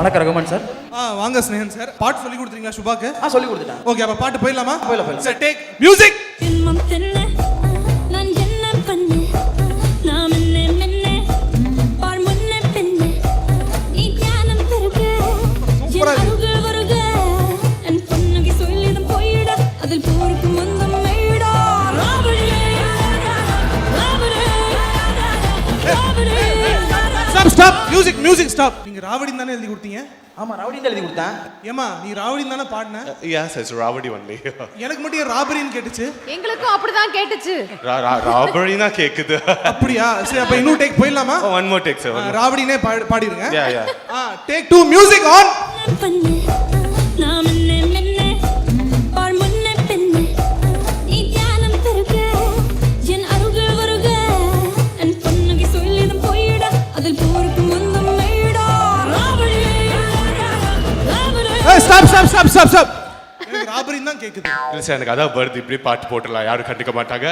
வணக்கம் ரகுமான் சார். வாங்க ஸ்னேகன் சார். பாட்டு சொல்லி கொடுத்துறீங்களா சுபாக்கு? சொல்லி கொடுத்துட்டேன். ஓகே, அப்ப பாட்டு போயிடலாமா? போயிடலாம். Sir take music. Stop music music stop. நீங்க ராவடி தானே எழுதி கொடுத்தீங்க? ஆமா, ராவடி தான் எழுதி கொடுத்தேன். ஏமா நீ ராவடி தானே பாடுன? Yes, it's ராவடி only. எனக்கு மட்டும் ராபரின்னு கேட்டுச்சு. எங்களுக்கும் அப்படிதான் கேட்டுச்சு. ராபரினா கேக்குது. அப்படியா? சரி, அப்ப இன்னும் டேக் போயிடலாமா? One more take sir. ராவடினே பாடிடுங்க. Yeah. Take 2 music on. Stop. எனக்கு ராபரின்னு தான் கேக்குது. இல்ல சார், எனக்கு அதான் வருது. இப்படி பாட்டு போட்டுடலாம், யாரும் கண்டுக்க மாட்டாங்க.